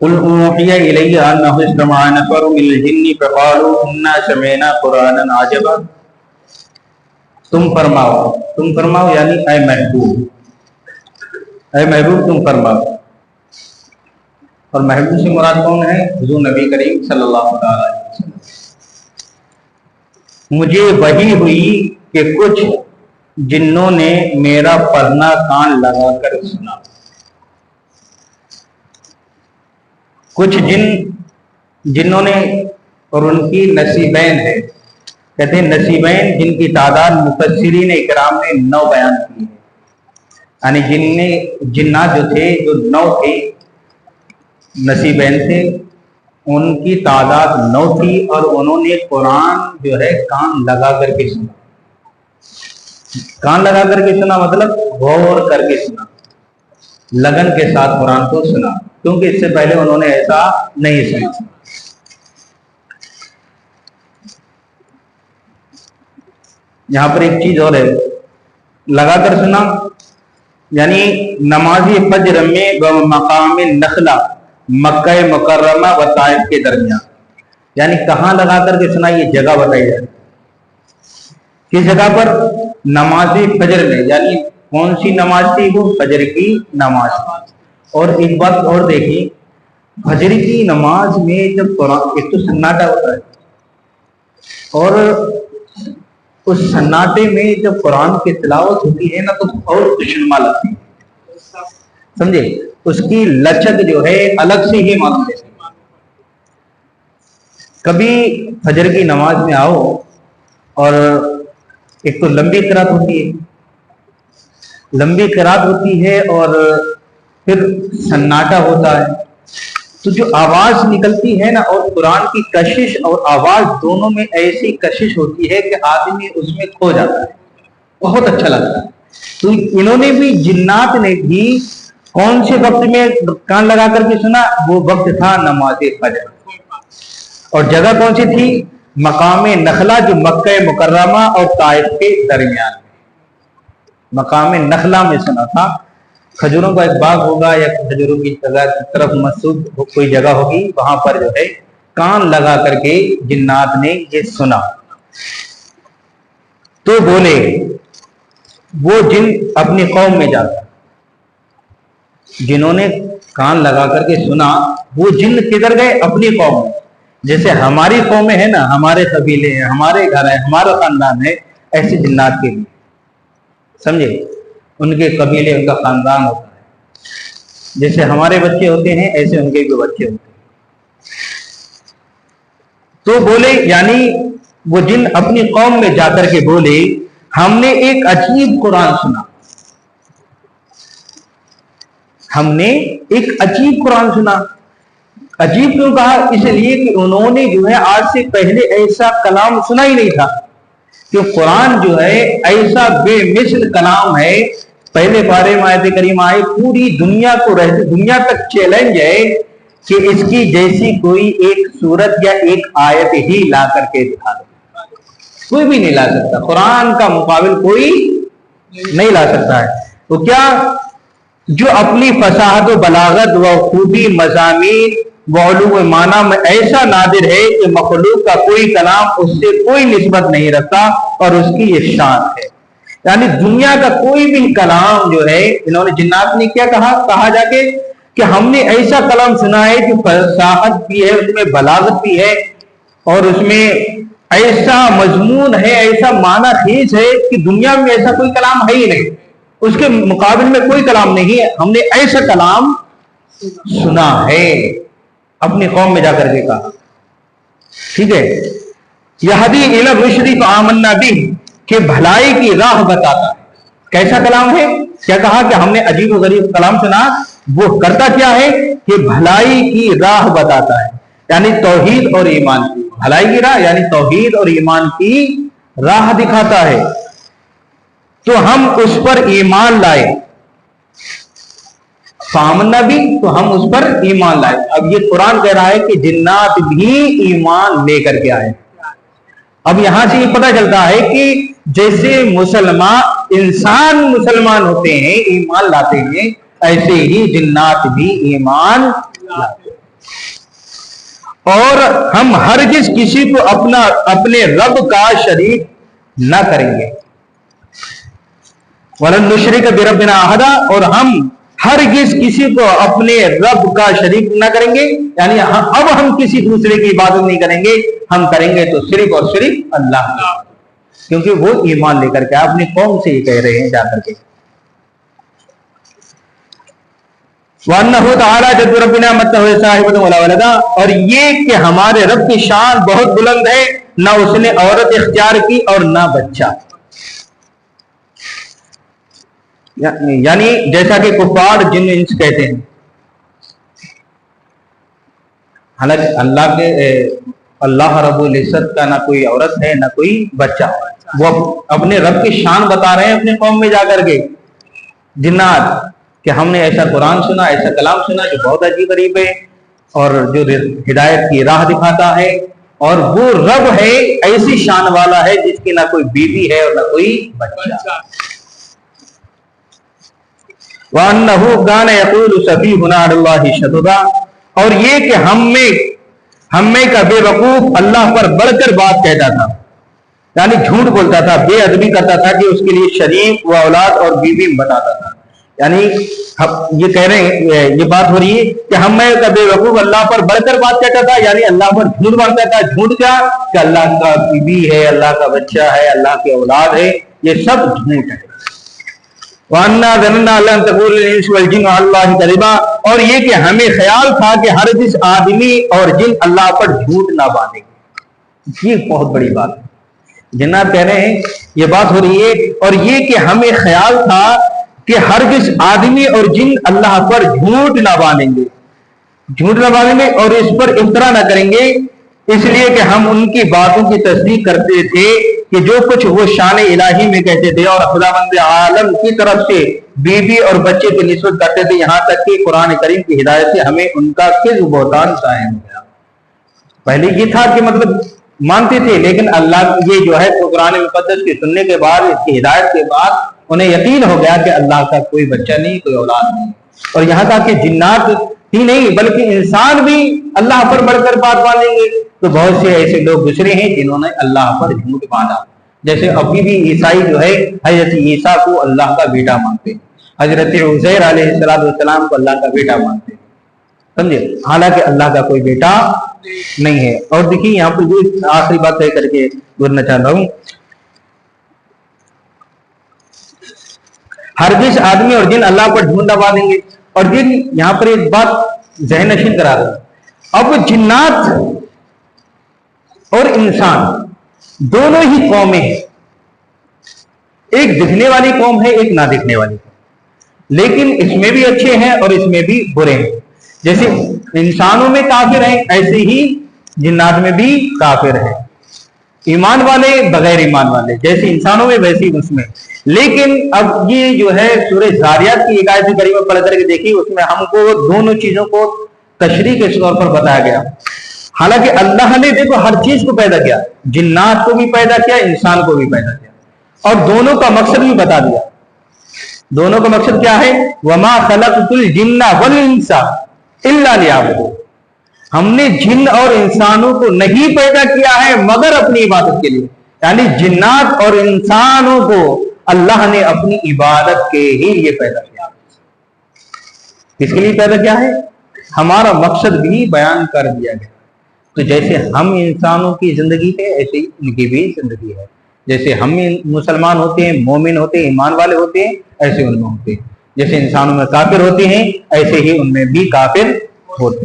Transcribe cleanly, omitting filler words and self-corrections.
قل اوحی الی انہ استمع نفر من الجن فقالوا انا سمعنا قرآنا عجبا. تم فرماؤ یعنی اے محبوب تم فرماؤ. اور محبوب سے مراد کون ہے؟ حضور نبی کریم صلی اللہ علیہ وسلم. مجھے وحی ہوئی کہ کچھ جنوں نے میرا پڑھنا کان لگا کر سنا. کچھ جنوں نے، اور ان کی نصیبین ہے، کہتے ہیں نصیبین جن کی تعداد مفسرین اکرام نے 9 بیان کی ہے. یعنی جنات جو تھے، جو 9 تھے نصیبین تھے، ان کی تعداد 9 تھی، اور انہوں نے قرآن جو ہے کان لگا کر کے سنا. کان لگا کر کے سنا مطلب غور کر کے سنا، لگن کے ساتھ قرآن کو سنا، کیونکہ اس سے پہلے انہوں نے ایسا نہیں سنا. یہاں پر ایک چیز اور ہے، لگا کر سنا یعنی نمازی فجر میں مقام نخلا مکہ مکرمہ و طائف کے درمیان. یعنی کہاں لگا کر کے سنا، یہ جگہ بتائی جائے. کس جگہ پر؟ نمازی فجر میں. یعنی کون سی نماز تھی؟ وہ فجر کی نماز. اور ایک بات اور دیکھیں، فجر کی نماز میں جب قرآن، ایک تو سناٹا ہوتا ہے، اور اس سناٹے میں جب قرآن کی تلاوت ہوتی ہے نا تو اور خوشنما لگتی ہے. سمجھے؟ اس کی لچک جو ہے الگ سے ہی معلوم ہے. کبھی فجر کی نماز میں آؤ، اور ایک تو لمبی قرات ہوتی ہے اور پھر سناٹا ہوتا ہے، تو جو آواز نکلتی ہے نا، اور قرآن کی کشش اور آواز دونوں میں ایسی کشش ہوتی ہے کہ آدمی اس میں کھو جاتا ہے، بہت اچھا لگتا ہے. تو انہوں نے بھی، جنات نے بھی کون سے وقت میں کان لگا کر کے سنا؟ وہ وقت تھا نماز فجر. اور جگہ کون سی تھی؟ مقام نخلا، جو مکہ مکرمہ اور طائف کے درمیان. مقام نخلا میں سنا تھا. کھجوروں کا ایک باغ ہوگا یا کھجوروں کی جگہ کی طرف منسوب کوئی جگہ ہوگی، وہاں پر جو ہے کان لگا کر کے جنات نے یہ سنا. تو بولے وہ جن اپنی قوم میں جاتا، جنہوں نے کان لگا کر کے سنا، وہ جن کدھر گئے؟ اپنی قوم میں. جیسے ہماری قومیں ہیں نا، ہمارے قبیلے ہیں، ہمارے گھر ہیں، ہمارا خاندان ہے، ایسے جنات کے لیے. سمجھے؟ ان کے قبیلے، ان کا خاندان ہوتا ہے. جیسے ہمارے بچے ہوتے ہیں ایسے ان کے بھی بچے ہوتے ہیں. تو بولے یعنی وہ جن اپنی قوم میں جا کر کے بولے، ہم نے ایک عجیب قرآن سنا. ہم نے ایک عجیب قرآن سنا. عجیب کیوں کہا؟ اس لیے کہ انہوں نے جو ہے آج سے پہلے ایسا کلام سنا ہی نہیں تھا. کہ قرآن جو ہے ایسا بے مثل کلام ہے. پہلے پارے میں آیت کریمہ آئے، پوری دنیا کو دنیا تک چیلنج ہے کہ اس کی جیسی کوئی ایک سورت یا ایک آیت ہی لا کر کے دکھا دو. کوئی بھی نہیں لا سکتا، قرآن کا مقابل کوئی نہیں لا سکتا ہے. تو کیا جو اپنی فصاحت و بلاغت و خوبی مضامین و علو معنی میں ایسا نادر ہے کہ مخلوق کا کوئی کلام اس سے کوئی نسبت نہیں رکھتا، اور اس کی یہ شان ہے. یعنی دنیا کا کوئی بھی کلام جو ہے، انہوں نے جنات نے کیا کہا جا کے کہ ہم نے ایسا کلام سنا ہے جو فصاحت بھی ہے، اس میں بلاغت بھی ہے، اور اس میں ایسا مضمون ہے، ایسا معنی خیز ہے کہ دنیا میں ایسا کوئی کلام ہے ہی نہیں، اس کے مقابل میں کوئی کلام نہیں ہے. ہم نے ایسا کلام سنا ہے. اپنی قوم میں جا کر کے کہا. ٹھیک ہے. یہدی الی الرشد فآمنا بہ، کہ بھلائی کی راہ بتاتا ہے. کیسا کلام ہے؟ کیا کہا کہ ہم نے عجیب و غریب کلام سنا. وہ کرتا کیا ہے کہ بھلائی کی راہ بتاتا ہے، یعنی توحید اور ایمان کی. بھلائی کی راہ یعنی توحید اور ایمان کی راہ دکھاتا ہے. تو ہم اس پر ایمان لائے. فآمنا بھی، تو ہم اس پر ایمان لائے. اب یہ قرآن کہہ رہا ہے کہ جنات بھی ایمان لے کر کے آئے. اب یہاں سے یہ پتہ چلتا ہے کہ جیسے انسان مسلمان ہوتے ہیں، ایمان لاتے ہیں، ایسے ہی جنات بھی ایمان لاتے ہیں. اور ہم ہرگز کسی کو اپنے رب کا شریک نہ کریں گے. وَلَن نُشْرِكَ بِرَبِّنَا أَحَدًا، اور ہم ہرگز کسی کو اپنے رب کا شریک نہ کریں گے. یعنی اب ہم کسی دوسرے کی عبادت نہیں کریں گے، ہم کریں گے تو صرف اور صرف اللہ کا، کیونکہ وہ ایمان لے کر کے اپنی قوم سے یہ کہہ رہے ہیں جا کر کے. وَأَنَّهُ تَعَالَى جَدُّ رَبِّنَا مَا اتَّخَذَ صَاحِبَةً وَلَا وَلَدًا، اور یہ کہ ہمارے رب کی شان بہت بلند ہے، نہ اس نے عورت اختیار کی اور نہ بچہ. یعنی جیسا کہ کفار جن انس کہتے ہیں، حالانکہ اللہ رب العزت کا نہ کوئی عورت ہے نہ کوئی بچہ. وہ اپنے رب کی شان بتا رہے ہیں اپنے قوم میں جا کر کے جنات، کہ ہم نے ایسا قرآن سنا، ایسا کلام سنا جو بہت عجیب غریب ہے اور جو ہدایت کی راہ دکھاتا ہے، اور وہ رب ہے ایسی شان والا ہے جس کی نہ کوئی بیوی ہے اور نہ کوئی بچہ. وَأَنَّهُ كَانَ يَقُولُ سَفِيهُنَا عَلَى اللَّهِ شَطَطًا، اور یہ کہ ہم میں کا بے وقوف اللہ پر بڑھ کر بات کہتا تھا، یعنی جھوٹ بولتا تھا، بے ادبی کرتا تھا کہ اس کے لیے شریک و اولاد اور بیوی بتاتا تھا. یعنی یہ کہہ رہے ہیں، یہ بات ہو رہی ہے کہ ہم میں کا بے وقوف اللہ پر بڑھ کر بات کہتا تھا، یعنی اللہ پر جھوٹ باندھتا تھا. جھوٹ کیا کہ اللہ کا بیوی ہے، اللہ کا بچہ ہے، اللہ کی اولاد ہے، یہ سب جھوٹ ہے. وَأَنَّا ظَنَنَّا أَن لَّن تَقُولَ الْإِنسُ وَالْجِنُّ عَلَى اللَّهِ كَذِبًا، اور یہ کہ ہمیں خیال تھا کہ ہرگز آدمی اور جن اللہ پر جھوٹ نہ باندھیں گے. یہ بہت بڑی بات ہے. جنات کہہ رہے ہیں یہ بات ہو رہی ہے، اور یہ کہ ہمیں خیال تھا کہ ہرگز آدمی اور جن اللہ پر جھوٹ نہ باندھیں گے اور اس پر افطرا نہ کریں گے، اس لیے کہ ہم ان کی باتوں کی تصدیق کرتے تھے کہ جو کچھ وہ شان الہی میں کہتے تھے اور خداوند عالم کی طرف سے بیوی اور بچے کی نسبت کرتے تھے، یہاں تک کہ قرآن کریم کی ہدایت سے ہمیں ان کا کذب بہتان ظاہر ہو گیا. پہلے یہ تھا کہ مطلب مانتے تھے، لیکن اللہ یہ جو ہے قرآن مقدس کے سننے کے بعد، اس کی ہدایت کے بعد انہیں یقین ہو گیا کہ اللہ کا کوئی بچہ نہیں، کوئی اولاد نہیں. اور یہاں تک کہ جنات ہی نہیں بلکہ انسان بھی اللہ پر بڑھ کر بات باندھیں گے. تو بہت سے ایسے لوگ گزرے ہیں جنہوں نے اللہ پر جھوٹ باندھا. جیسے ابھی بھی عیسائی جو ہے حضرت عیسیٰ کو اللہ کا بیٹا مانتے ہیں، حضرت عزیر علیہ السلام کو اللہ کا بیٹا مانتے ہیں، سمجھے، حالانکہ اللہ کا کوئی بیٹا نہیں ہے. اور دیکھیے یہاں پر جو آخری بات طے کر کے گزرنا چاہتا ہوں، ہرگز آدمی اور جن اللہ پر جھوٹ نہ باندھیں گے. اور جن یہاں پر ایک بات ذہن نشین کرا رہا ہے، اب جنات اور انسان دونوں ہی قومیں ہیں، ایک دکھنے والی قوم ہے، ایک نہ دکھنے والی قوم، لیکن اس میں بھی اچھے ہیں اور اس میں بھی برے ہیں. جیسے انسانوں میں کافر ہیں ایسے ہی جنات میں بھی کافر ہیں، ایمان والے بغیر ایمان والے، جیسے انسانوں میں ویسے ہی اس میں. لیکن اب یہ جو ہے سورہ زاریات کی ایک آیت کریمہ پڑھ کر کے دیکھیے، اس میں ہم کو دونوں چیزوں کو تشریح کے طور پر بتایا گیا. حالانکہ اللہ نے دیکھو ہر چیز کو پیدا کیا، جنات کو بھی پیدا کیا، انسان کو بھی پیدا کیا، اور دونوں کا مقصد بھی بتا دیا. دونوں کا مقصد کیا ہے؟ وَمَا خَلَقْتُ الْجِنَّ وَالْإِنسَ إِلَّا لِيَعْبُدُونِ، ہم نے جن اور انسانوں کو نہیں پیدا کیا ہے مگر اپنی عبادت کے لیے. یعنی جنات اور انسانوں کو اللہ نے اپنی عبادت کے ہی لیے پیدا کیا. کس کے لیے پیدا کیا ہے؟ ہمارا مقصد بھی بیان کر دیا گیا. تو جیسے ہم انسانوں کی زندگی ہے ایسے ہی ان کی بھی زندگی ہے. جیسے ہم مسلمان ہوتے ہیں، مومن ہوتے ہیں، ایمان والے ہوتے ہیں، ایسے ان میں ہوتے ہیں. جیسے انسانوں میں کافر ہوتے ہیں ایسے ہی ان میں بھی کافر ہوتے ہیں.